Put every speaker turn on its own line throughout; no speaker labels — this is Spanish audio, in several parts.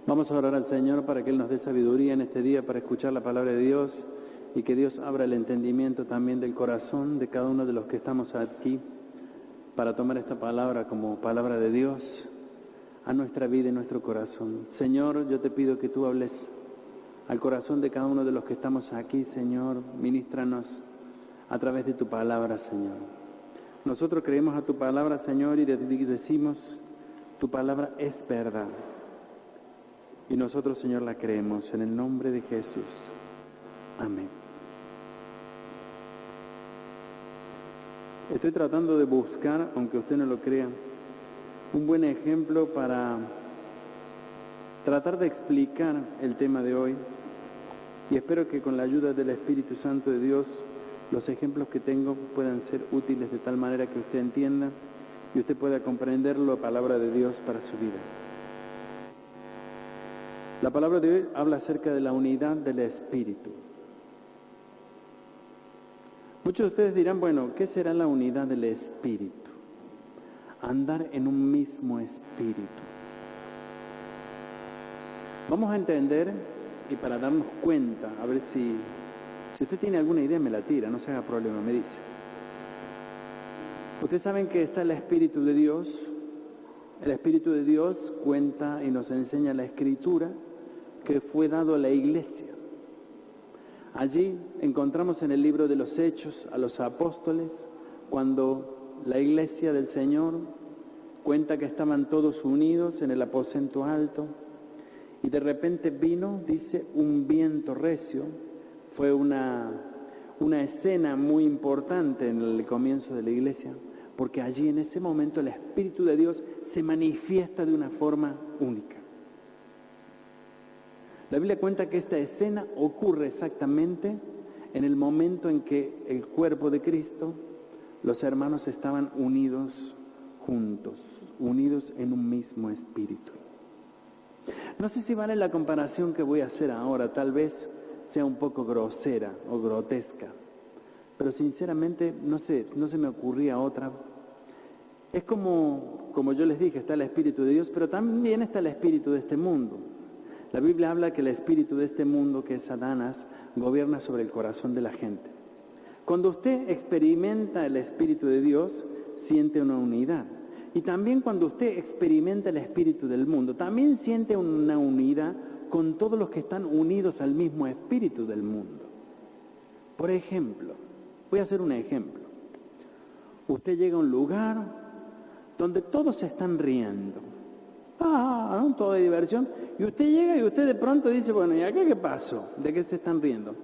Vamos a orar al Señor para que Él nos dé sabiduría en este día para escuchar la palabra de Dios y que Dios abra el entendimiento también del corazón de cada uno de los que estamos aquí para tomar esta palabra como palabra de Dios a nuestra vida y nuestro corazón. Señor, yo te pido que tú hables al corazón de cada uno de los que estamos aquí, Señor. Ministranos a través de tu palabra, Señor. Nosotros creemos a tu palabra, Señor, y decimos, tu palabra es verdad. Y nosotros, Señor, la creemos en el nombre de Jesús. Amén. Estoy tratando de buscar, aunque usted no lo crea, un buen ejemplo para tratar de explicar el tema de hoy. Y espero que con la ayuda del Espíritu Santo de Dios, los ejemplos que tengo puedan ser útiles de tal manera que usted entienda y usted pueda comprender la palabra de Dios para su vida. La palabra de hoy habla acerca de la unidad del Espíritu. Muchos de ustedes dirán, bueno, ¿qué será la unidad del Espíritu? Andar en un mismo Espíritu. Vamos a entender, y para darnos cuenta, a ver si usted tiene alguna idea, me la tira, no se haga problema, me dice. Ustedes saben que está el Espíritu de Dios. El Espíritu de Dios cuenta y nos enseña la Escritura que fue dado a la Iglesia. Allí encontramos en el libro de los Hechos a los apóstoles, cuando la Iglesia del Señor cuenta que estaban todos unidos en el aposento alto, y de repente vino, dice, un viento recio. Fue una escena muy importante en el comienzo de la Iglesia, porque allí en ese momento el Espíritu de Dios se manifiesta de una forma única. La Biblia cuenta que esta escena ocurre exactamente en el momento en que el cuerpo de Cristo, los hermanos estaban unidos juntos, unidos en un mismo espíritu. No sé si vale la comparación que voy a hacer ahora, tal vez sea un poco grosera o grotesca, pero sinceramente no se me ocurría otra. Es como yo les dije, está el Espíritu de Dios, pero también está el Espíritu de este mundo. La Biblia habla que el espíritu de este mundo, que es Satanás, gobierna sobre el corazón de la gente. Cuando usted experimenta el Espíritu de Dios, siente una unidad. Y también cuando usted experimenta el espíritu del mundo, también siente una unidad con todos los que están unidos al mismo espíritu del mundo. Por ejemplo, voy a hacer un ejemplo. Usted llega a un lugar donde todos se están riendo. ¿No? Todo de diversión. Y usted llega y usted de pronto dice, bueno, ¿y acá qué pasó? ¿De qué se están riendo?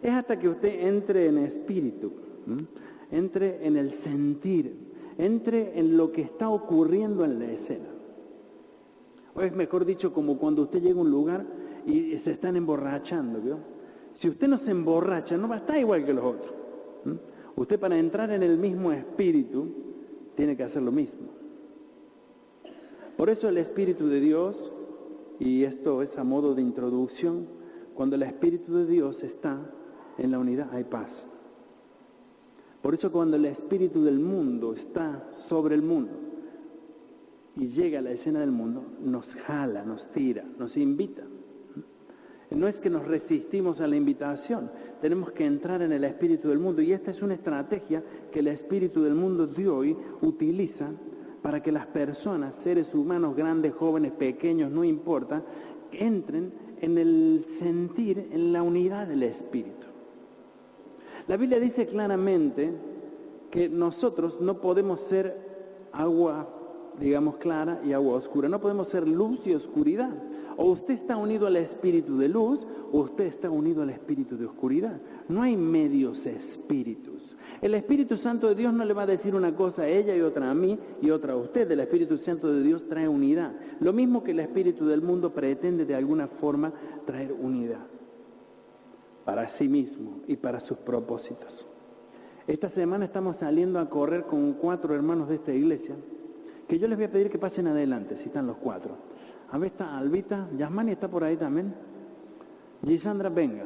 Es hasta que usted entre en espíritu, entre en el sentir, entre en lo que está ocurriendo en la escena. O es mejor dicho, como cuando usted llega a un lugar y se están emborrachando, ¿vio? Si usted no se emborracha, no va a estar igual que los otros. Usted, para entrar en el mismo espíritu, tiene que hacer lo mismo. Por eso el Espíritu de Dios, y esto es a modo de introducción, cuando el Espíritu de Dios está en la unidad hay paz. Por eso cuando el Espíritu del mundo está sobre el mundo y llega a la escena del mundo, nos jala, nos tira, nos invita. No es que nos resistimos a la invitación, tenemos que entrar en el Espíritu del mundo, y esta es una estrategia que el Espíritu del mundo de hoy utiliza para que las personas, seres humanos, grandes, jóvenes, pequeños, no importa, entren en el sentir, en la unidad del Espíritu. La Biblia dice claramente que nosotros no podemos ser agua, digamos, clara y agua oscura. No podemos ser luz y oscuridad. O usted está unido al espíritu de luz, o usted está unido al espíritu de oscuridad. No hay medios espíritus. El Espíritu Santo de Dios no le va a decir una cosa a ella y otra a mí y otra a usted. El Espíritu Santo de Dios trae unidad. Lo mismo que el espíritu del mundo pretende de alguna forma traer unidad para sí mismo y para sus propósitos. Esta semana estamos saliendo a correr con 4 hermanos de esta iglesia, que yo les voy a pedir que pasen adelante, si están los 4. A ver, está Albita, Yasmani está por ahí también. Gisandra, venga.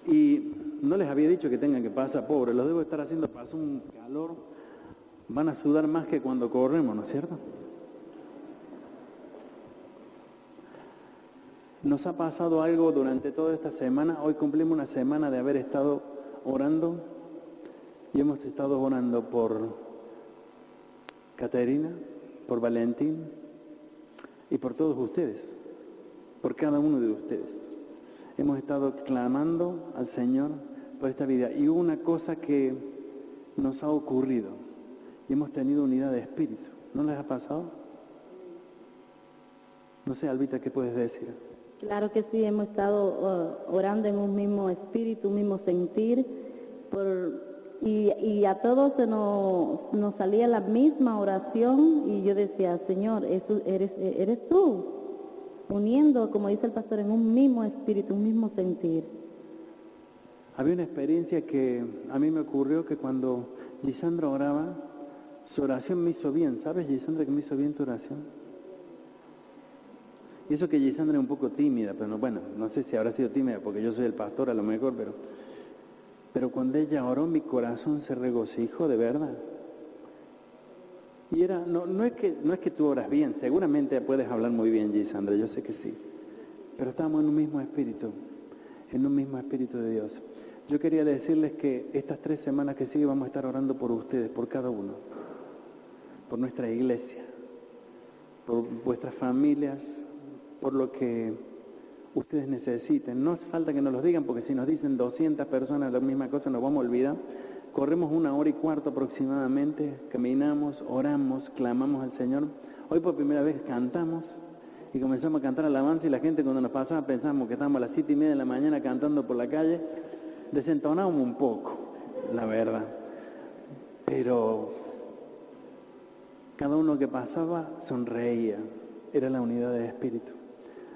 Y no les había dicho que tengan que pasar, pobre, los debo estar haciendo pasar un calor. van a sudar más que cuando corremos, ¿no es cierto? Nos ha pasado algo durante toda esta semana. Hoy cumplimos una semana de haber estado orando y hemos estado orando por Caterina, por Valentín y por todos ustedes, por cada uno de ustedes. Hemos estado clamando al Señor por esta vida y hubo una cosa que nos ha ocurrido y hemos tenido unidad de espíritu. ¿No les ha pasado? No sé, Albita, ¿qué puedes decir?
Claro que sí, hemos estado orando en un mismo espíritu, un mismo sentir, y a todos nos salía la misma oración y yo decía, Señor, eres tú, uniendo, como dice el pastor, en un mismo espíritu, un mismo sentir.
Había una experiencia que a mí me ocurrió que cuando Gisandra oraba, su oración me hizo bien. ¿Sabes, Gisandra, que me hizo bien tu oración? Y eso que Gisandra es un poco tímida, pero no, bueno, no sé si habrá sido tímida porque yo soy el pastor a lo mejor, pero cuando ella oró mi corazón se regocijó de verdad. Y no es que tú oras bien, seguramente puedes hablar muy bien, Gisandra, yo sé que sí, pero estamos en un mismo espíritu de Dios. Yo quería decirles que estas 3 semanas que siguen vamos a estar orando por ustedes, por cada uno, por nuestra iglesia, por vuestras familias, por lo que ustedes necesiten. No hace falta que nos lo digan, porque si nos dicen 200 personas la misma cosa nos vamos a olvidar. Corremos 1 hora y cuarto aproximadamente, caminamos, oramos, clamamos al Señor. Hoy por primera vez cantamos y comenzamos a cantar alabanza y la gente cuando nos pasaba pensamos que estábamos a las 7:30 de la mañana cantando por la calle. Desentonábamos un poco, la verdad, pero cada uno que pasaba sonreía, era la unidad de espíritu.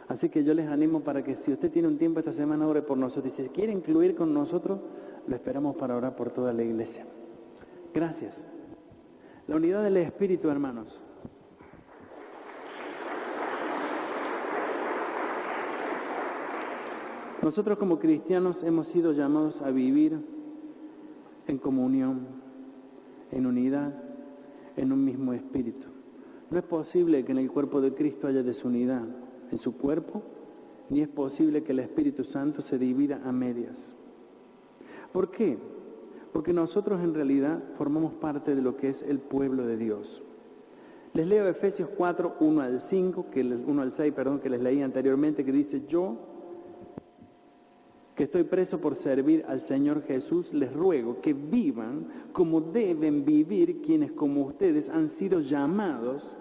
Así que yo les animo para que si usted tiene un tiempo esta semana, ore por nosotros. Y si quiere incluir con nosotros, lo esperamos para orar por toda la iglesia. Gracias. La unidad del espíritu, hermanos. Nosotros como cristianos hemos sido llamados a vivir en comunión, en unidad, en un mismo espíritu. No es posible que en el cuerpo de Cristo haya desunidad en su cuerpo, ni es posible que el Espíritu Santo se divida a medias. ¿Por qué? Porque nosotros en realidad formamos parte de lo que es el pueblo de Dios. Les leo Efesios 4, 1 al 6, que les leí anteriormente, que dice: yo, que estoy preso por servir al Señor Jesús, les ruego que vivan como deben vivir quienes como ustedes han sido llamados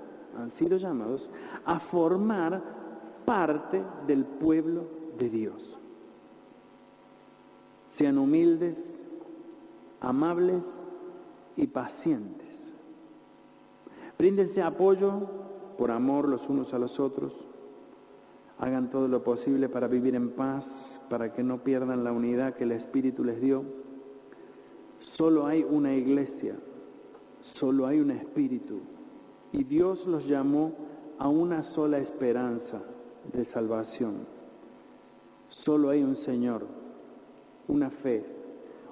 a formar parte del pueblo de Dios. Sean humildes, amables y pacientes. Bríndense apoyo por amor los unos a los otros. Hagan todo lo posible para vivir en paz, para que no pierdan la unidad que el Espíritu les dio. Solo hay una iglesia, solo hay un Espíritu, y Dios los llamó a una sola esperanza de salvación. Solo hay un Señor, una fe,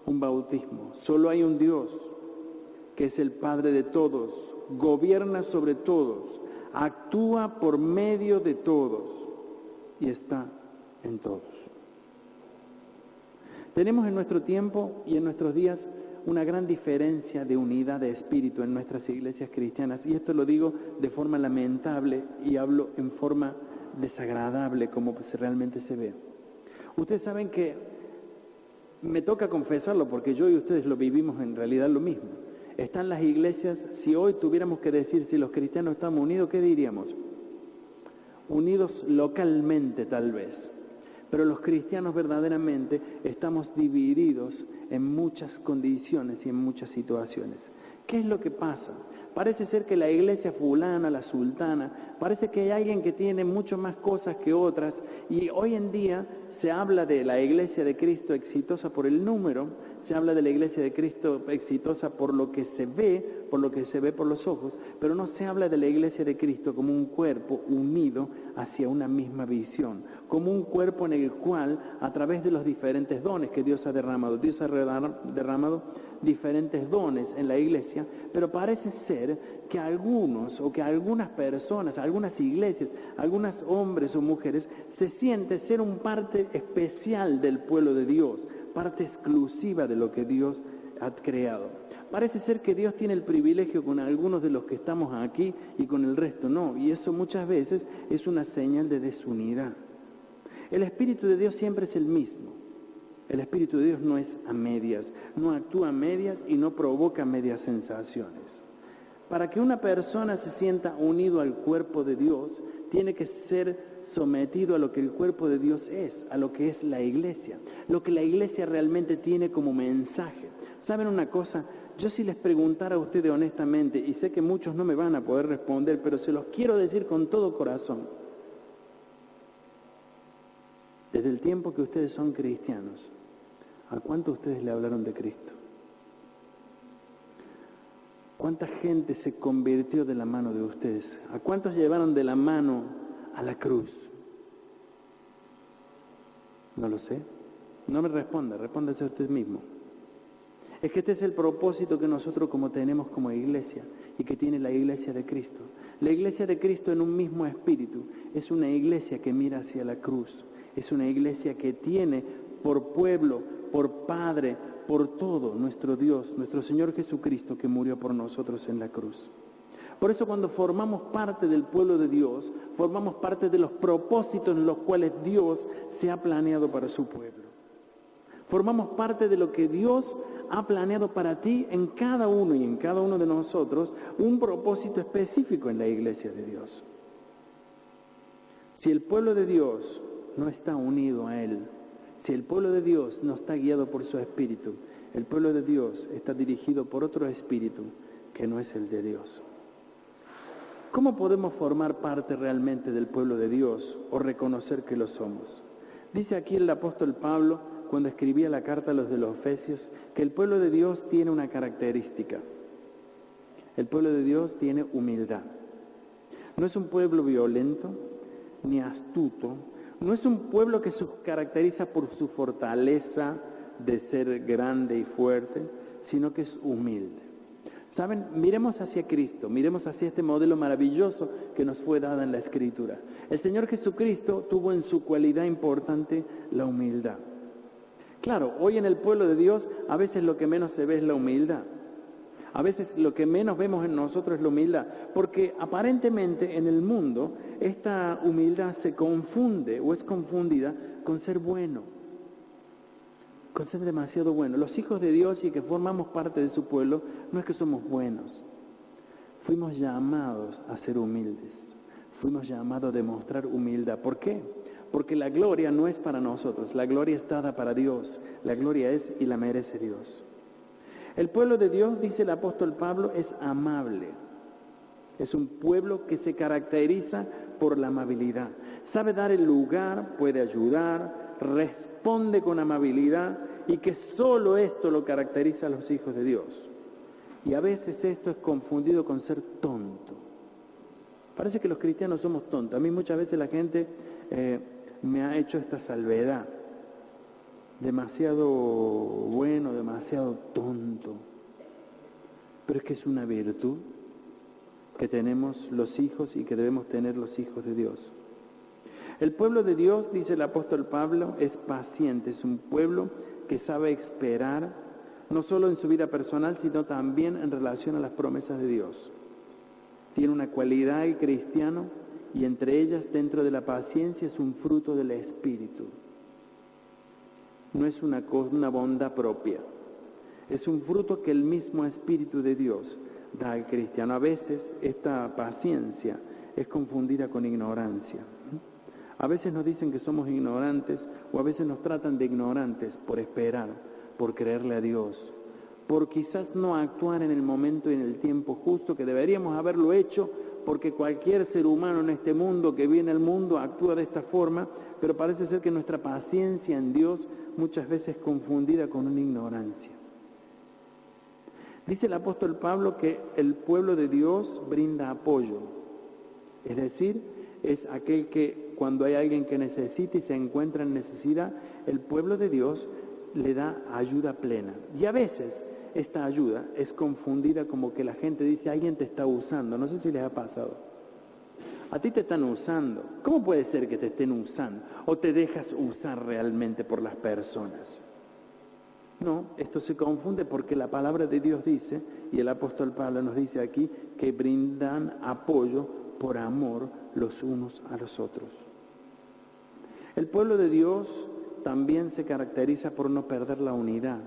un bautismo. Solo hay un Dios que es el Padre de todos, gobierna sobre todos, actúa por medio de todos y está en todos. Tenemos en nuestro tiempo y en nuestros días una gran diferencia de unidad de espíritu en nuestras iglesias cristianas, y esto lo digo de forma lamentable y hablo en forma desagradable como realmente se ve. Ustedes saben que me toca confesarlo porque yo y ustedes lo vivimos en realidad lo mismo. Están las iglesias, si hoy tuviéramos que decir si los cristianos estamos unidos, ¿qué diríamos? Unidos localmente tal vez, pero los cristianos verdaderamente estamos divididos en muchas condiciones y en muchas situaciones. ¿Qué es lo que pasa? Parece ser que la iglesia fulana, la sultana, parece que hay alguien que tiene mucho más cosas que otras, y hoy en día se habla de la iglesia de Cristo exitosa por el número, se habla de la iglesia de Cristo exitosa por lo que se ve, por lo que se ve por los ojos, pero no se habla de la iglesia de Cristo como un cuerpo unido hacia una misma visión, como un cuerpo en el cual, a través de los diferentes dones que Dios ha derramado diferentes dones en la iglesia, pero parece ser que algunos o que algunas personas, algunas iglesias, algunos hombres o mujeres se sienten ser un parte especial del pueblo de Dios, parte exclusiva de lo que Dios ha creado. Parece ser que Dios tiene el privilegio con algunos de los que estamos aquí y con el resto no, y eso muchas veces es una señal de desunidad. El Espíritu de Dios siempre es el mismo. El Espíritu de Dios no es a medias, no actúa a medias y no provoca medias sensaciones. Para que una persona se sienta unido al cuerpo de Dios, tiene que ser sometido a lo que el cuerpo de Dios es, a lo que es la iglesia, lo que la iglesia realmente tiene como mensaje. ¿Saben una cosa? Yo si les preguntara a ustedes honestamente, y sé que muchos no me van a poder responder, pero se los quiero decir con todo corazón. Desde el tiempo que ustedes son cristianos, ¿a cuántos de ustedes le hablaron de Cristo? ¿Cuánta gente se convirtió de la mano de ustedes? ¿A cuántos llevaron de la mano a la cruz? No lo sé. No me responda, respóndase a usted mismo. Es que este es el propósito que nosotros tenemos como iglesia y que tiene la iglesia de Cristo. La iglesia de Cristo en un mismo espíritu es una iglesia que mira hacia la cruz. Es una iglesia que tiene por pueblo, por Padre, por todo nuestro Dios, nuestro Señor Jesucristo que murió por nosotros en la cruz. Por eso cuando formamos parte del pueblo de Dios, formamos parte de los propósitos en los cuales Dios se ha planeado para su pueblo. Formamos parte de lo que Dios ha planeado para ti en cada uno y en cada uno de nosotros, un propósito específico en la iglesia de Dios. Si el pueblo de Dios no está unido a Él, si el pueblo de Dios no está guiado por su espíritu, el pueblo de Dios está dirigido por otro espíritu que no es el de Dios. ¿Cómo podemos formar parte realmente del pueblo de Dios o reconocer que lo somos? Dice aquí el apóstol Pablo, cuando escribía la carta a los de los Efesios, que el pueblo de Dios tiene una característica. El pueblo de Dios tiene humildad. No es un pueblo violento ni astuto. No es un pueblo que se caracteriza por su fortaleza de ser grande y fuerte, sino que es humilde. ¿Saben? Miremos hacia Cristo, miremos hacia este modelo maravilloso que nos fue dado en la Escritura. El Señor Jesucristo tuvo en su cualidad importante la humildad. Claro, hoy en el pueblo de Dios a veces lo que menos se ve es la humildad. A veces lo que menos vemos en nosotros es la humildad, porque aparentemente en el mundo esta humildad se confunde o es confundida con ser bueno, con ser demasiado bueno. Los hijos de Dios y que formamos parte de su pueblo, no es que somos buenos. Fuimos llamados a ser humildes, fuimos llamados a demostrar humildad. ¿Por qué? Porque la gloria no es para nosotros, la gloria es dada para Dios, la gloria es y la merece Dios. El pueblo de Dios, dice el apóstol Pablo, es amable. Es un pueblo que se caracteriza por la amabilidad. Sabe dar el lugar, puede ayudar, responde con amabilidad y que solo esto lo caracteriza a los hijos de Dios. Y a veces esto es confundido con ser tonto. Parece que los cristianos somos tontos. A mí muchas veces la gente me ha hecho esta salvedad. Demasiado bueno, demasiado tonto. Pero es que es una virtud que tenemos los hijos y que debemos tener los hijos de Dios. El pueblo de Dios, dice el apóstol Pablo, es paciente, es un pueblo que sabe esperar, no solo en su vida personal, sino también en relación a las promesas de Dios. Tiene una cualidad el cristiano y entre ellas, dentro de la paciencia, es un fruto del Espíritu. No es una bondad propia, es un fruto que el mismo Espíritu de Dios da al cristiano. A veces esta paciencia es confundida con ignorancia. A veces nos dicen que somos ignorantes o a veces nos tratan de ignorantes por esperar, por creerle a Dios, por quizás no actuar en el momento y en el tiempo justo que deberíamos haberlo hecho, porque cualquier ser humano en este mundo que viene al mundo actúa de esta forma, pero parece ser que nuestra paciencia en Dios muchas veces es confundida con una ignorancia. Dice el apóstol Pablo que el pueblo de Dios brinda apoyo, es decir, es aquel que cuando hay alguien que necesita y se encuentra en necesidad, el pueblo de Dios le da ayuda plena. Y a veces esta ayuda es confundida como que la gente dice, alguien te está usando, no sé si les ha pasado. A ti te están usando. ¿Cómo puede ser que te estén usando? ¿O te dejas usar realmente por las personas? No, esto se confunde porque la palabra de Dios dice, y el apóstol Pablo nos dice aquí, que brindan apoyo por amor los unos a los otros. El pueblo de Dios también se caracteriza por no perder la unidad,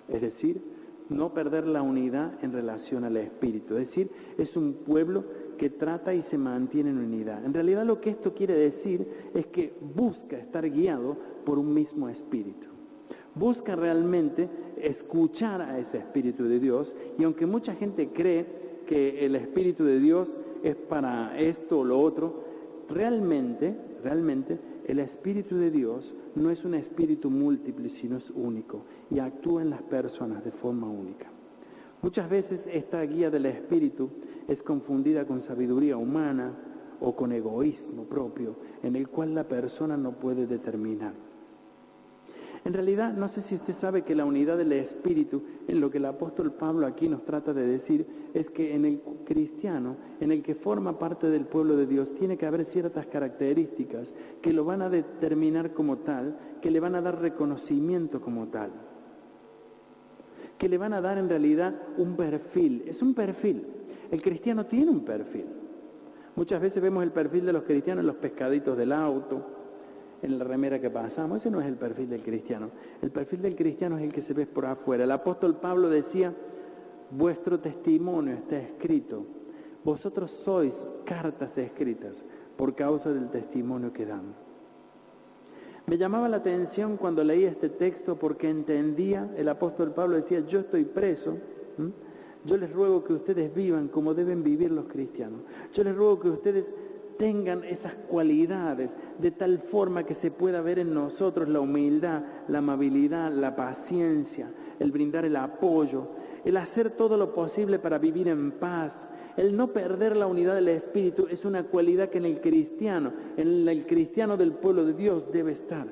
es decir, no perder la unidad en relación al Espíritu, es decir, es un pueblo que trata y se mantiene en unidad. En realidad lo que esto quiere decir es que busca estar guiado por un mismo Espíritu. Busca realmente escuchar a ese Espíritu de Dios, y aunque mucha gente cree que el Espíritu de Dios es para esto o lo otro, realmente el Espíritu de Dios no es un espíritu múltiple, sino es único y actúa en las personas de forma única. Muchas veces esta guía del Espíritu es confundida con sabiduría humana o con egoísmo propio, en el cual la persona no puede determinar. En realidad, no sé si usted sabe que la unidad del Espíritu, en lo que el apóstol Pablo aquí nos trata de decir, es que en el cristiano, en el que forma parte del pueblo de Dios, tiene que haber ciertas características que lo van a determinar como tal, que le van a dar reconocimiento como tal, que le van a dar en realidad un perfil. Es un perfil. El cristiano tiene un perfil. Muchas veces vemos el perfil de los cristianos en los pescaditos del auto, en la remera que pasamos. Ese no es el perfil del cristiano. El perfil del cristiano es el que se ve por afuera. El apóstol Pablo decía, vuestro testimonio está escrito. Vosotros sois cartas escritas por causa del testimonio que dan. Me llamaba la atención cuando leí este texto porque entendía, el apóstol Pablo decía, yo estoy preso, yo les ruego que ustedes vivan como deben vivir los cristianos. Yo les ruego que ustedes tengan esas cualidades de tal forma que se pueda ver en nosotros la humildad, la amabilidad, la paciencia, el brindar el apoyo, el hacer todo lo posible para vivir en paz. El no perder la unidad del Espíritu es una cualidad que en el cristiano del pueblo de Dios debe estar.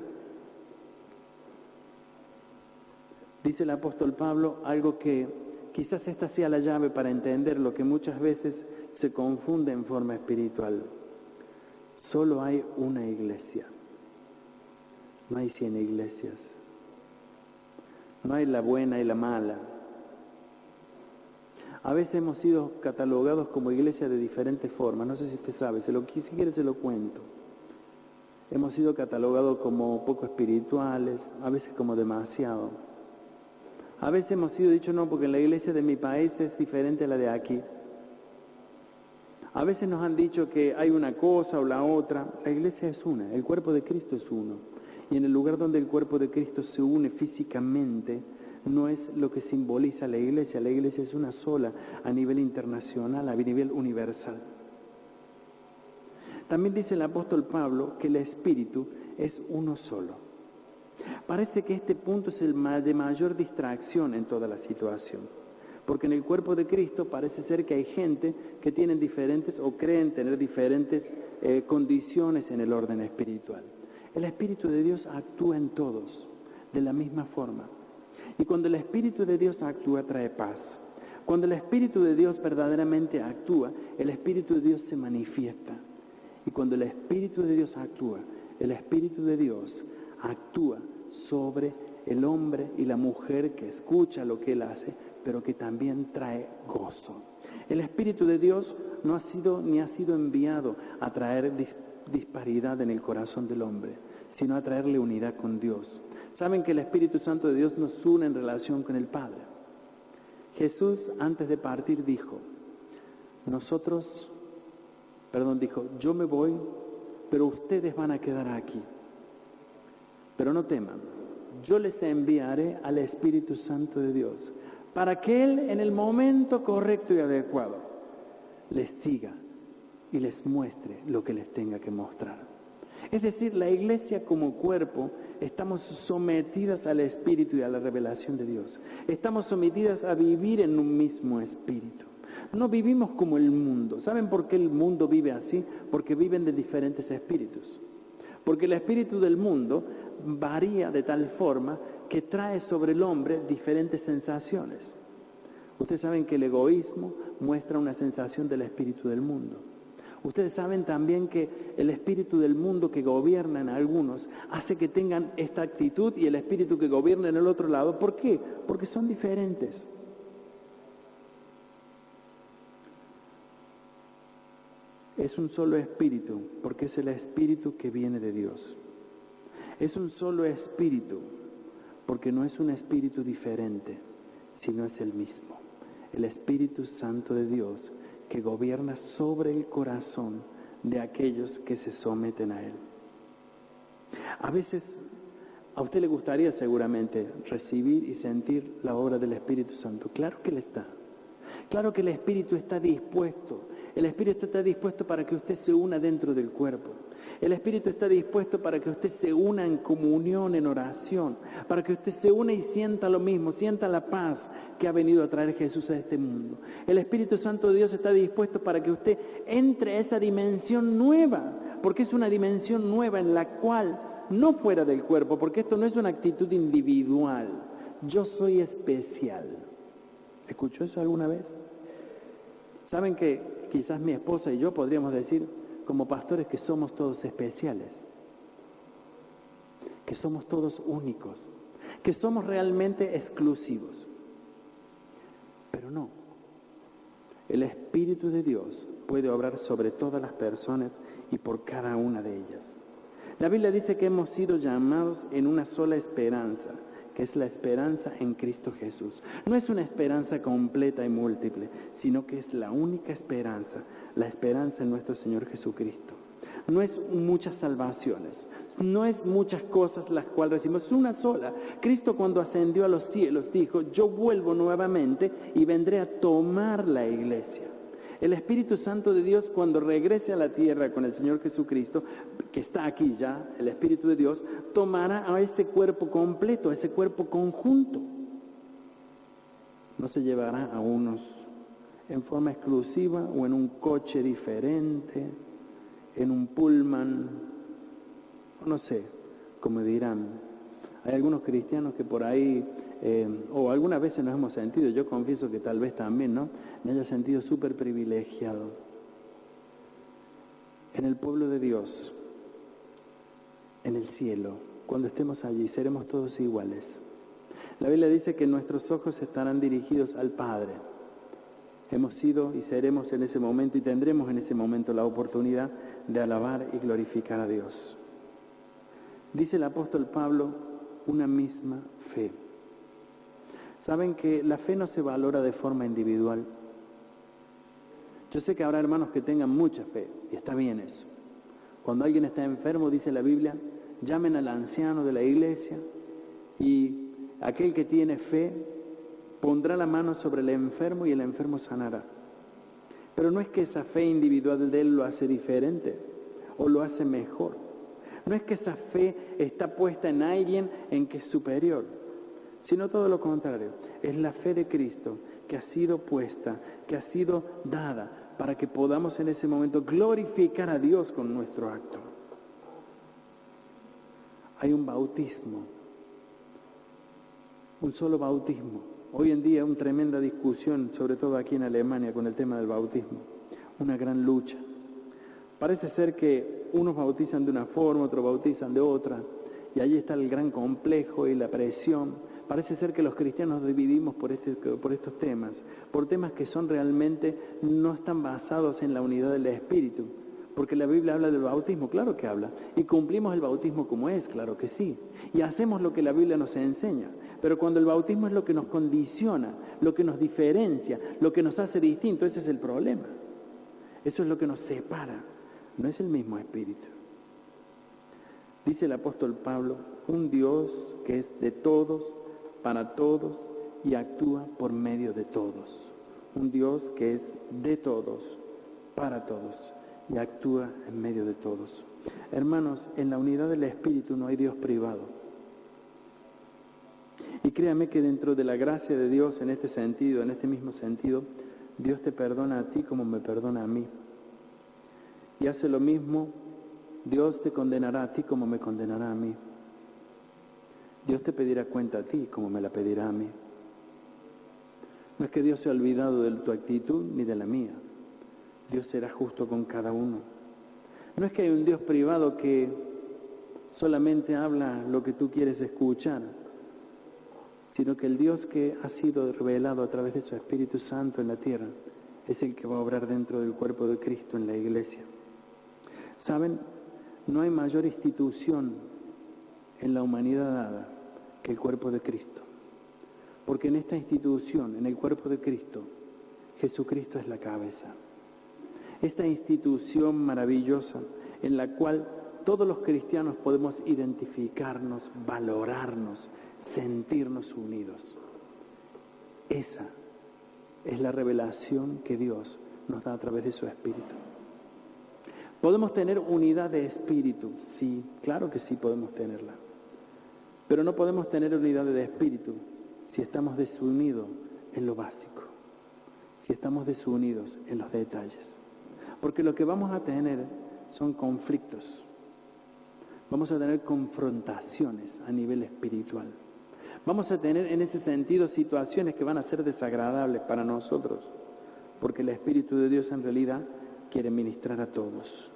Dice el apóstol Pablo algo que quizás esta sea la llave para entender lo que muchas veces se confunde en forma espiritual. Solo hay una iglesia, no hay 100 iglesias, no hay la buena y la mala. A veces hemos sido catalogados como iglesia de diferentes formas, no sé si usted sabe, si quiere se lo cuento. Hemos sido catalogados como poco espirituales, a veces como demasiado. A veces hemos sido dicho no, porque la iglesia de mi país es diferente a la de aquí. A veces nos han dicho que hay una cosa o la otra. La iglesia es una, el cuerpo de Cristo es uno. Y en el lugar donde el cuerpo de Cristo se une físicamente, no es lo que simboliza la iglesia. La iglesia es una sola a nivel internacional, a nivel universal. También dice el apóstol Pablo que el Espíritu es uno solo. Parece que este punto es el de mayor distracción en toda la situación. Porque en el cuerpo de Cristo parece ser que hay gente que tienen diferentes o creen tener diferentes condiciones en el orden espiritual. El Espíritu de Dios actúa en todos de la misma forma. Y cuando el Espíritu de Dios actúa, trae paz. Cuando el Espíritu de Dios verdaderamente actúa, el Espíritu de Dios se manifiesta. Y cuando el Espíritu de Dios actúa, el Espíritu de Dios actúa sobre el hombre y la mujer que escucha lo que Él hace, pero que también trae gozo. El Espíritu de Dios no ha sido ni ha sido enviado a traer disparidad en el corazón del hombre, sino a traerle unidad con Dios. Saben que el Espíritu Santo de Dios nos une en relación con el Padre. Jesús, antes de partir, dijo, yo me voy, pero ustedes van a quedar aquí. Pero no teman, yo les enviaré al Espíritu Santo de Dios, para que Él en el momento correcto y adecuado les diga y les muestre lo que les tenga que mostrar. Es decir, la iglesia como cuerpo estamos sometidas al Espíritu y a la revelación de Dios. Estamos sometidas a vivir en un mismo Espíritu. No vivimos como el mundo. ¿Saben por qué el mundo vive así? Porque viven de diferentes espíritus. Porque el espíritu del mundo varía de tal forma que trae sobre el hombre diferentes sensaciones. Ustedes saben que el egoísmo muestra una sensación del espíritu del mundo. Ustedes saben también que el espíritu del mundo que gobierna en algunos hace que tengan esta actitud y el espíritu que gobierna en el otro lado. ¿Por qué? Porque son diferentes. Es un solo espíritu, porque es el espíritu que viene de Dios. Es un solo espíritu, porque no es un espíritu diferente, sino es el mismo. El Espíritu Santo de Dios que gobierna sobre el corazón de aquellos que se someten a Él. A veces, a usted le gustaría seguramente recibir y sentir la obra del Espíritu Santo. Claro que Él está. Claro que el Espíritu está dispuesto. El Espíritu está dispuesto para que usted se una dentro del cuerpo. El Espíritu está dispuesto para que usted se una en comunión, en oración, para que usted se una y sienta lo mismo, sienta la paz que ha venido a traer Jesús a este mundo. El Espíritu Santo de Dios está dispuesto para que usted entre a esa dimensión nueva, porque es una dimensión nueva en la cual, no fuera del cuerpo, porque esto no es una actitud individual, yo soy especial. ¿Escuchó eso alguna vez? ¿Saben que quizás mi esposa y yo podríamos decir como pastores que somos todos especiales, que somos todos únicos, que somos realmente exclusivos? Pero no. El Espíritu de Dios puede obrar sobre todas las personas y por cada una de ellas. La Biblia dice que hemos sido llamados en una sola esperanza, que es la esperanza en Cristo Jesús. No es una esperanza completa y múltiple, sino que es la única esperanza, la esperanza en nuestro Señor Jesucristo. No es muchas salvaciones, no es muchas cosas las cuales recibimos, es una sola. Cristo cuando ascendió a los cielos dijo, yo vuelvo nuevamente y vendré a tomar la iglesia. El Espíritu Santo de Dios cuando regrese a la tierra con el Señor Jesucristo, que está aquí ya, el Espíritu de Dios, tomará a ese cuerpo completo, a ese cuerpo conjunto. No se llevará a unos en forma exclusiva o en un coche diferente, en un pullman, no sé, como dirán. Hay algunos cristianos que por ahí, o algunas veces nos hemos sentido, yo confieso que tal vez también, ¿no? Me haya sentido súper privilegiado. En el pueblo de Dios, en el cielo, cuando estemos allí, seremos todos iguales. La Biblia dice que nuestros ojos estarán dirigidos al Padre. Hemos sido y seremos en ese momento y tendremos en ese momento la oportunidad de alabar y glorificar a Dios. Dice el apóstol Pablo, una misma fe. ¿Saben que la fe no se valora de forma individual? Yo sé que habrá hermanos que tengan mucha fe, y está bien eso. Cuando alguien está enfermo, dice la Biblia, llamen al anciano de la iglesia y aquel que tiene fe pondrá la mano sobre el enfermo y el enfermo sanará. Pero no es que esa fe individual de él lo hace diferente o lo hace mejor. No es que esa fe está puesta en alguien en que es superior, sino todo lo contrario. Es la fe de Cristo que ha sido puesta, que ha sido dada para que podamos en ese momento glorificar a Dios con nuestro acto. Hay un bautismo, un solo bautismo. Hoy en día hay una tremenda discusión, sobre todo aquí en Alemania, con el tema del bautismo. Una gran lucha. Parece ser que unos bautizan de una forma, otros bautizan de otra, y allí está el gran complejo y la presión. Parece ser que los cristianos nos dividimos por estos temas, por temas que son realmente, no están basados en la unidad del Espíritu, porque la Biblia habla del bautismo, claro que habla, y cumplimos el bautismo como es, claro que sí, y hacemos lo que la Biblia nos enseña, pero cuando el bautismo es lo que nos condiciona, lo que nos diferencia, lo que nos hace distinto, ese es el problema, eso es lo que nos separa. No es el mismo Espíritu. Dice el apóstol Pablo, un Dios que es de todos, para todos y actúa por medio de todos. Un Dios que es de todos, para todos y actúa en medio de todos. Hermanos, en la unidad del Espíritu no hay Dios privado. Y créame que dentro de la gracia de Dios, en este sentido, en este mismo sentido, Dios te perdona a ti como me perdona a mí. Y hace lo mismo, Dios te condenará a ti como me condenará a mí. Dios te pedirá cuenta a ti como me la pedirá a mí. No es que Dios se ha olvidado de tu actitud ni de la mía. Dios será justo con cada uno. No es que hay un Dios privado que solamente habla lo que tú quieres escuchar, sino que el Dios que ha sido revelado a través de su Espíritu Santo en la tierra es el que va a obrar dentro del cuerpo de Cristo en la iglesia. ¿Saben? No hay mayor institución en la humanidad dada que el cuerpo de Cristo. Porque en esta institución, en el cuerpo de Cristo, Jesucristo es la cabeza. Esta institución maravillosa en la cual todos los cristianos podemos identificarnos, valorarnos, sentirnos unidos. Esa es la revelación que Dios nos da a través de su Espíritu. ¿Podemos tener unidad de espíritu? Sí, claro que sí podemos tenerla. Pero no podemos tener unidad de espíritu si estamos desunidos en lo básico, si estamos desunidos en los detalles. Porque lo que vamos a tener son conflictos, vamos a tener confrontaciones a nivel espiritual. Vamos a tener en ese sentido situaciones que van a ser desagradables para nosotros, porque el Espíritu de Dios en realidad quiere ministrar a todos.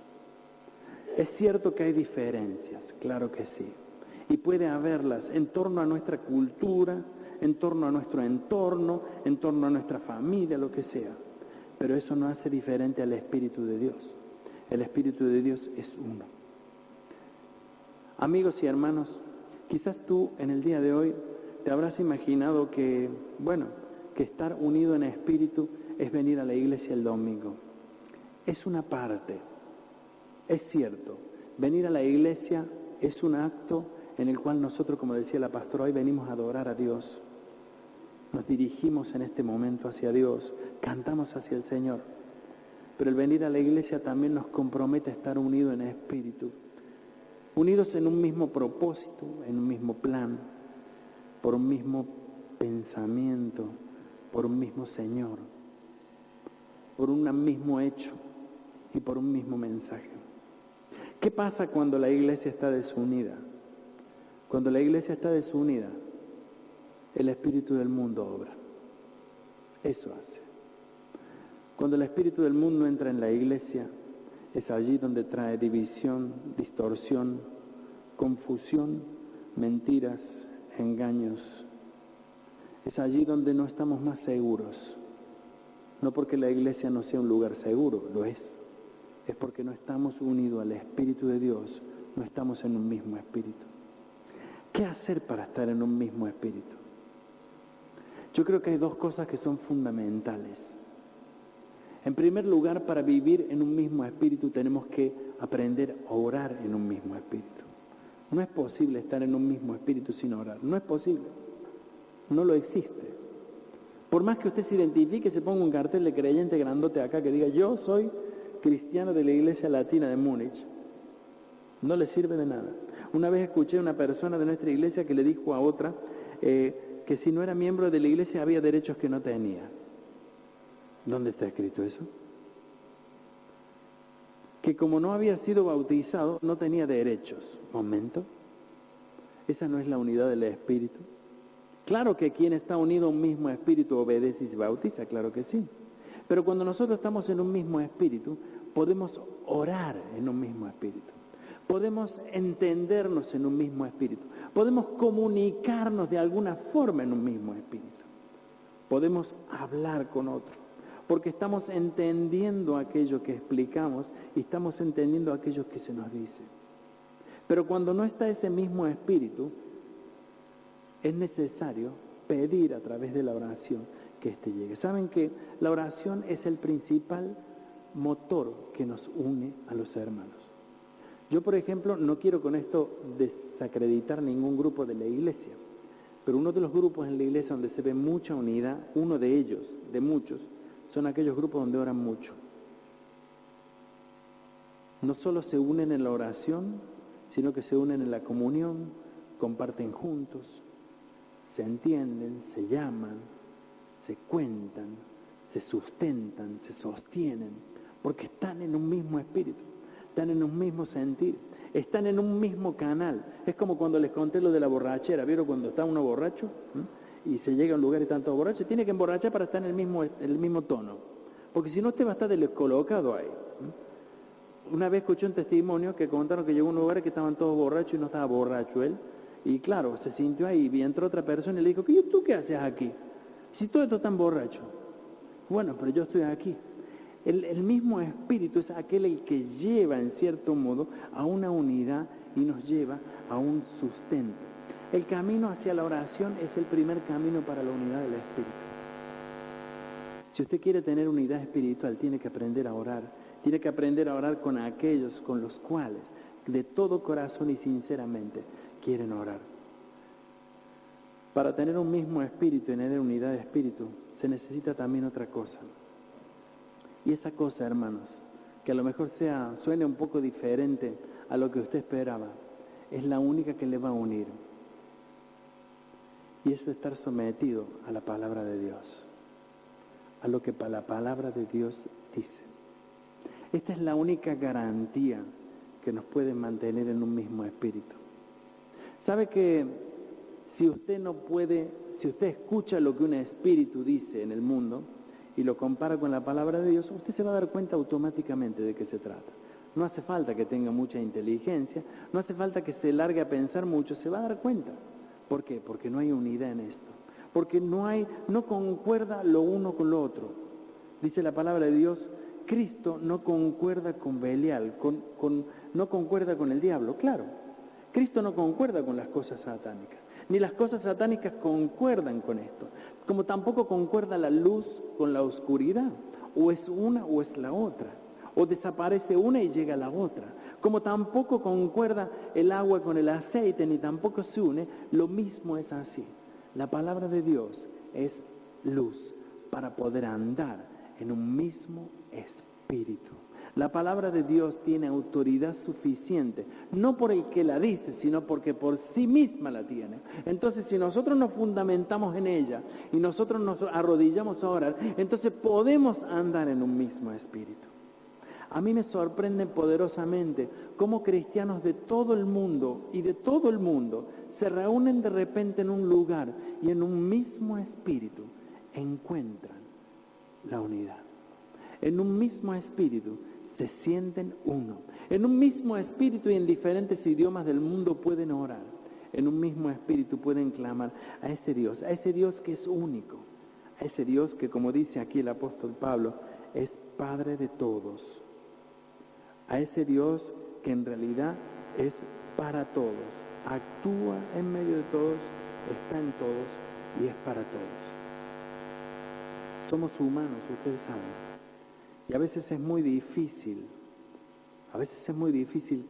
Es cierto que hay diferencias, claro que sí, y puede haberlas en torno a nuestra cultura, en torno a nuestro entorno, en torno a nuestra familia, lo que sea. Pero eso no hace diferente al Espíritu de Dios. El Espíritu de Dios es uno. Amigos y hermanos, quizás tú en el día de hoy te habrás imaginado que, que estar unido en espíritu es venir a la iglesia el domingo. Es una parte, es cierto. Venir a la iglesia es un acto en el cual nosotros, como decía la pastora, hoy venimos a adorar a Dios. Nos dirigimos en este momento hacia Dios, cantamos hacia el Señor. Pero el venir a la iglesia también nos compromete a estar unidos en espíritu, unidos en un mismo propósito, en un mismo plan, por un mismo pensamiento, por un mismo Señor, por un mismo hecho y por un mismo mensaje. ¿Qué pasa cuando la iglesia está desunida? Cuando la iglesia está desunida, el espíritu del mundo obra. Eso hace. Cuando el espíritu del mundo entra en la iglesia, es allí donde trae división, distorsión, confusión, mentiras, engaños. Es allí donde no estamos más seguros. No porque la iglesia no sea un lugar seguro, lo es. Es porque no estamos unidos al Espíritu de Dios, no estamos en un mismo espíritu. ¿Qué hacer para estar en un mismo espíritu? Yo creo que hay dos cosas que son fundamentales. En primer lugar, para vivir en un mismo espíritu tenemos que aprender a orar en un mismo espíritu. No es posible estar en un mismo espíritu sin orar. No es posible. No lo existe. Por más que usted se identifique, se ponga un cartel de creyente grandote acá que diga yo soy cristiano de la Iglesia Latina de Múnich, no le sirve de nada. Una vez escuché a una persona de nuestra iglesia que le dijo a otra que si no era miembro de la iglesia había derechos que no tenía. ¿Dónde está escrito eso? Que como no había sido bautizado, no tenía derechos. Momento. Esa no es la unidad del Espíritu. Claro que quien está unido a un mismo Espíritu obedece y se bautiza, claro que sí. Pero cuando nosotros estamos en un mismo Espíritu, podemos orar en un mismo Espíritu. Podemos entendernos en un mismo Espíritu. Podemos comunicarnos de alguna forma en un mismo Espíritu. Podemos hablar con otro. Porque estamos entendiendo aquello que explicamos y estamos entendiendo aquello que se nos dice. Pero cuando no está ese mismo Espíritu, es necesario pedir a través de la oración que éste llegue. ¿Saben que la oración es el principal motor que nos une a los hermanos? Yo, por ejemplo, no quiero con esto desacreditar ningún grupo de la iglesia, pero uno de los grupos en la iglesia donde se ve mucha unidad, uno de ellos, de muchos, son aquellos grupos donde oran mucho. no solo se unen en la oración, sino que se unen en la comunión, comparten juntos, se entienden, se llaman, se cuentan, se sustentan, se sostienen, porque están en un mismo espíritu, están en un mismo sentir, están en un mismo canal. Es como cuando les conté lo de la borrachera. ¿Vieron cuando está uno borracho? Y se llega a un lugar y están todos borrachos? Tiene que emborrachar para estar en el mismo tono, porque si no usted va a estar descolocado ahí. Una vez escuché un testimonio que contaron que llegó a un lugar que estaban todos borrachos y no estaba borracho él. Y claro, se sintió ahí y entró otra persona y le dijo, ¿y tú qué haces aquí? Si todo esto están borracho. Bueno, pero yo estoy aquí. El mismo espíritu es aquel el que lleva en cierto modo a una unidad y nos lleva a un sustento. El camino hacia la oración es el primer camino para la unidad del espíritu. Si usted quiere tener unidad espiritual, tiene que aprender a orar. Tiene que aprender a orar con aquellos con los cuales de todo corazón y sinceramente quieren orar. Para tener un mismo espíritu y tener unidad de espíritu, se necesita también otra cosa. Y esa cosa, hermanos, que a lo mejor suene un poco diferente a lo que usted esperaba, es la única que le va a unir. Y es estar sometido a la palabra de Dios, a lo que la palabra de Dios dice. Esta es la única garantía que nos puede mantener en un mismo espíritu. ¿Sabe que si usted escucha lo que un espíritu dice en el mundo y lo compara con la palabra de Dios, usted se va a dar cuenta automáticamente de qué se trata? No hace falta que tenga mucha inteligencia, no hace falta que se largue a pensar mucho, se va a dar cuenta. ¿Por qué? Porque no hay unidad en esto, porque no concuerda lo uno con lo otro. Dice la palabra de Dios, Cristo no concuerda con Belial, no concuerda con el diablo, claro. Cristo no concuerda con las cosas satánicas, ni las cosas satánicas concuerdan con esto, como tampoco concuerda la luz con la oscuridad, o es una o es la otra, o desaparece una y llega la otra, como tampoco concuerda el agua con el aceite, ni tampoco se une, lo mismo es así. La palabra de Dios es luz para poder andar en un mismo espíritu. La palabra de Dios tiene autoridad suficiente, no por el que la dice, sino porque por sí misma la tiene. Entonces, si nosotros nos fundamentamos en ella y nosotros nos arrodillamos a orar, entonces podemos andar en un mismo espíritu. A mí me sorprende poderosamente cómo cristianos de todo el mundo se reúnen de repente en un lugar y en un mismo espíritu encuentran la unidad. En un mismo espíritu se sienten uno. En un mismo espíritu y en diferentes idiomas del mundo pueden orar. En un mismo espíritu pueden clamar a ese Dios que es único, a ese Dios que, como dice aquí el apóstol Pablo, es Padre de todos. A ese Dios que en realidad es para todos, actúa en medio de todos, está en todos y es para todos. Somos humanos, ustedes saben, y a veces es muy difícil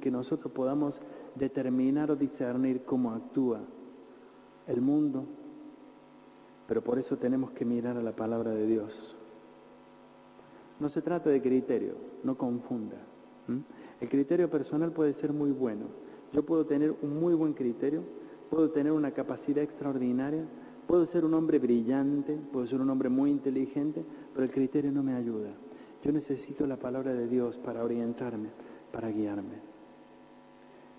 que nosotros podamos determinar o discernir cómo actúa el mundo, pero por eso tenemos que mirar a la palabra de Dios. No se trata de criterio, no confunda. El criterio personal puede ser muy bueno. Yo puedo tener un muy buen criterio, puedo tener una capacidad extraordinaria, puedo ser un hombre brillante, puedo ser un hombre muy inteligente, pero el criterio no me ayuda. Yo necesito la palabra de Dios para orientarme, para guiarme.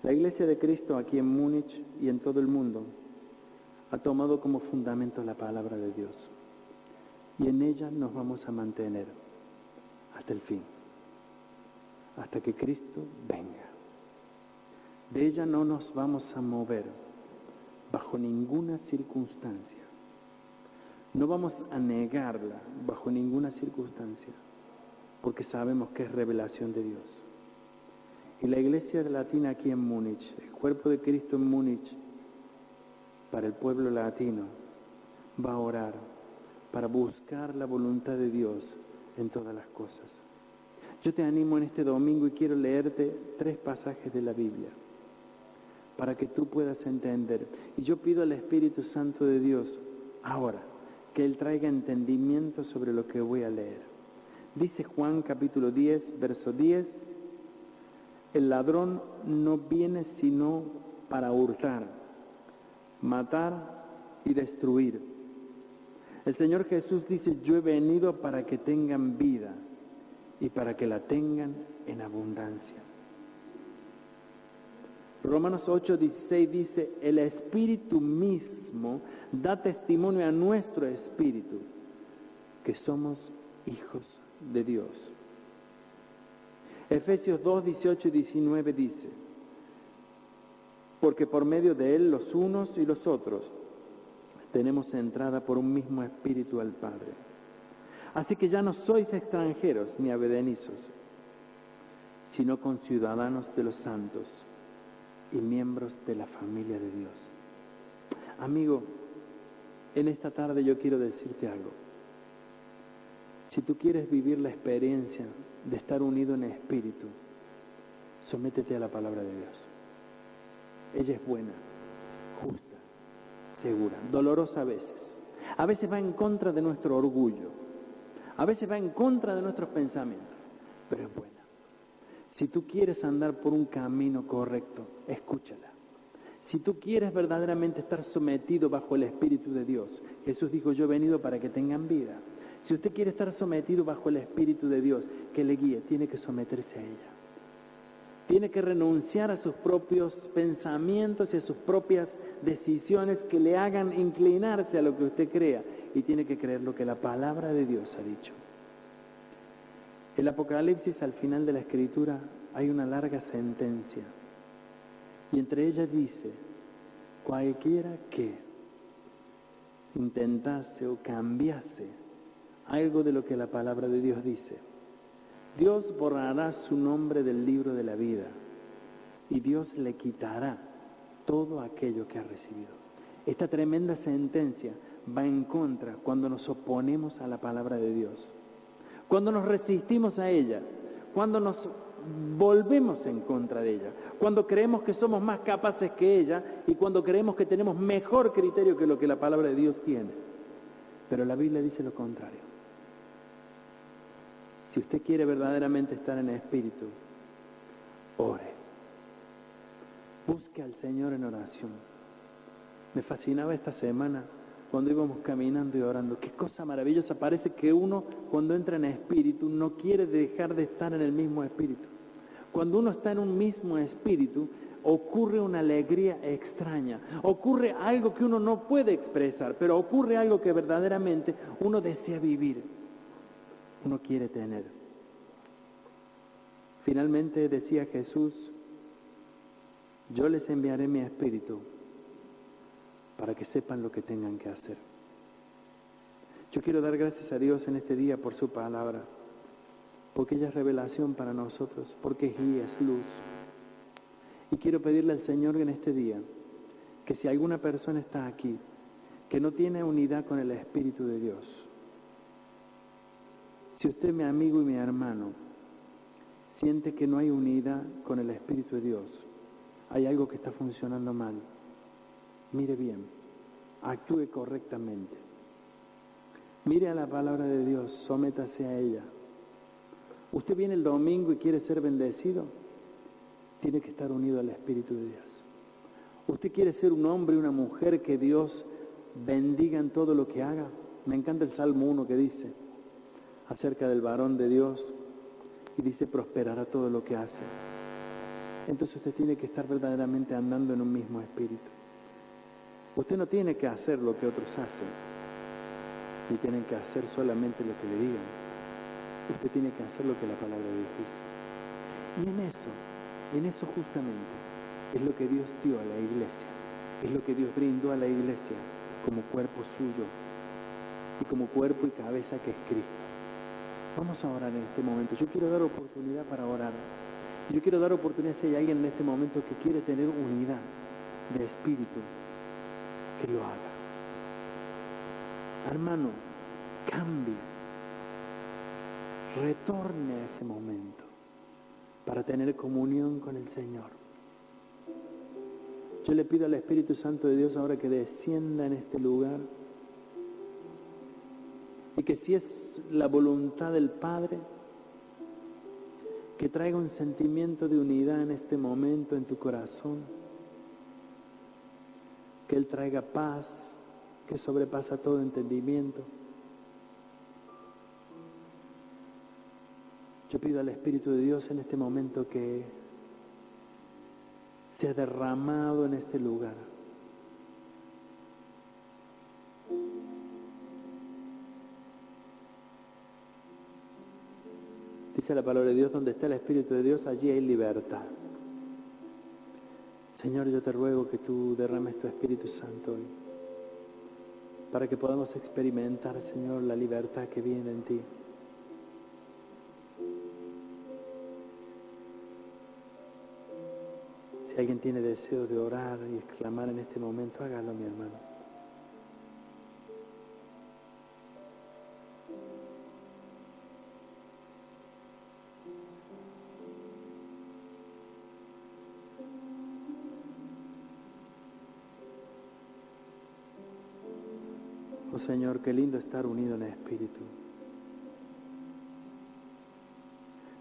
La Iglesia de Cristo aquí en Múnich y en todo el mundo ha tomado como fundamento la palabra de Dios. Y en ella nos vamos a mantener hasta el fin, hasta que Cristo venga. De ella no nos vamos a mover bajo ninguna circunstancia. No vamos a negarla bajo ninguna circunstancia, porque sabemos que es revelación de Dios. Y la Iglesia Latina aquí en Múnich, el cuerpo de Cristo en Múnich, para el pueblo latino, va a orar para buscar la voluntad de Dios en todas las cosas. Yo te animo en este domingo y quiero leerte 3 pasajes de la Biblia para que tú puedas entender. Y yo pido al Espíritu Santo de Dios ahora que Él traiga entendimiento sobre lo que voy a leer. Dice Juan capítulo 10, verso 10, El ladrón no viene sino para hurtar, matar y destruir. El Señor Jesús dice, yo he venido para que tengan vida y para que la tengan en abundancia. Romanos 8:16 dice, el Espíritu mismo da testimonio a nuestro espíritu que somos hijos de Dios. Efesios 2:18 y 19 dice, porque por medio de Él los unos y los otros tenemos entrada por un mismo espíritu al Padre. Así que ya no sois extranjeros ni advenedizos, sino conciudadanos de los santos y miembros de la familia de Dios. Amigo, en esta tarde yo quiero decirte algo. Si tú quieres vivir la experiencia de estar unido en espíritu, sométete a la palabra de Dios. Ella es buena, justa, segura, dolorosa a veces. A veces va en contra de nuestro orgullo. A veces va en contra de nuestros pensamientos, pero es buena. Si tú quieres andar por un camino correcto, escúchala. Si tú quieres verdaderamente estar sometido bajo el Espíritu de Dios, Jesús dijo, yo he venido para que tengan vida. Si usted quiere estar sometido bajo el Espíritu de Dios, que le guíe, tiene que someterse a ella. Tiene que renunciar a sus propios pensamientos y a sus propias decisiones que le hagan inclinarse a lo que usted crea. Y tiene que creer lo que la palabra de Dios ha dicho. El Apocalipsis, al final de la Escritura, hay una larga sentencia. Y entre ellas dice, cualquiera que intentase o cambiase algo de lo que la palabra de Dios dice, Dios borrará su nombre del libro de la vida y Dios le quitará todo aquello que ha recibido. Esta tremenda sentencia va en contra cuando nos oponemos a la palabra de Dios, cuando nos resistimos a ella, cuando nos volvemos en contra de ella, cuando creemos que somos más capaces que ella y cuando creemos que tenemos mejor criterio que lo que la palabra de Dios tiene. Pero la Biblia dice lo contrario. Si usted quiere verdaderamente estar en espíritu, ore. Busque al Señor en oración. Me fascinaba esta semana cuando íbamos caminando y orando. Qué cosa maravillosa. Parece que uno cuando entra en espíritu no quiere dejar de estar en el mismo espíritu. Cuando uno está en un mismo espíritu, ocurre una alegría extraña. Ocurre algo que uno no puede expresar, pero ocurre algo que verdaderamente uno desea vivir. Uno quiere tener. Finalmente decía Jesús, yo les enviaré mi espíritu para que sepan lo que tengan que hacer. Yo quiero dar gracias a Dios en este día por su palabra, porque ella es revelación para nosotros, porque es guía, es luz. Y quiero pedirle al Señor en este día, que si alguna persona está aquí, que no tiene unidad con el Espíritu de Dios, si usted, mi amigo y mi hermano, siente que no hay unidad con el Espíritu de Dios, hay algo que está funcionando mal, mire bien, actúe correctamente. Mire a la palabra de Dios, sométase a ella. Usted viene el domingo y quiere ser bendecido, tiene que estar unido al Espíritu de Dios. Usted quiere ser un hombre y una mujer que Dios bendiga en todo lo que haga. Me encanta el Salmo 1 que dice acerca del varón de Dios y dice prosperará todo lo que hace. Entonces usted tiene que estar verdaderamente andando en un mismo espíritu. Usted no tiene que hacer lo que otros hacen, ni tienen que hacer solamente lo que le digan. Usted tiene que hacer lo que la palabra de Dios dice. Y en eso justamente es lo que Dios dio a la iglesia, es lo que Dios brindó a la iglesia como cuerpo suyo y como cuerpo y cabeza que es Cristo. Vamos a orar en este momento. Yo quiero dar oportunidad para orar. Yo quiero dar oportunidad si hay alguien en este momento que quiere tener unidad de espíritu, que lo haga. Hermano, cambie, retorne a ese momento para tener comunión con el Señor. Yo le pido al Espíritu Santo de Dios ahora que descienda en este lugar y que si es la voluntad del Padre, que traiga un sentimiento de unidad en este momento en tu corazón, que Él traiga paz que sobrepasa todo entendimiento. Yo pido al Espíritu de Dios en este momento que sea derramado en este lugar. Dice la palabra de Dios, donde está el Espíritu de Dios, allí hay libertad. Señor, yo te ruego que tú derrames tu Espíritu Santo hoy, para que podamos experimentar, Señor, la libertad que viene en ti. Si alguien tiene deseo de orar y exclamar en este momento, hágalo, mi hermano. Oh Señor, qué lindo estar unido en el Espíritu.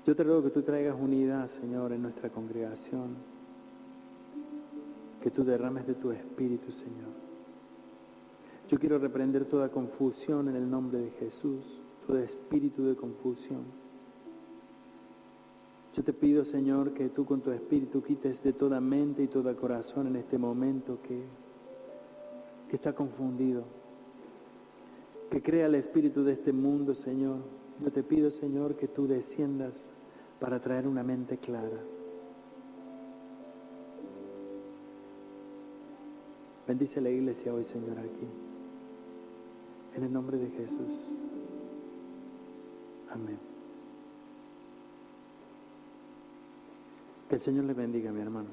Yo te ruego que tú traigas unidad, Señor, en nuestra congregación. Que tú derrames de tu Espíritu, Señor. Yo quiero reprender toda confusión en el nombre de Jesús, todo espíritu de confusión. Yo te pido, Señor, que tú con tu Espíritu quites de toda mente y todo corazón en este momento que está confundido, que crea el espíritu de este mundo, Señor. Yo te pido, Señor, que tú desciendas para traer una mente clara. Bendice la iglesia hoy, Señor, aquí. En el nombre de Jesús. Amén. Que el Señor le bendiga, mi hermano.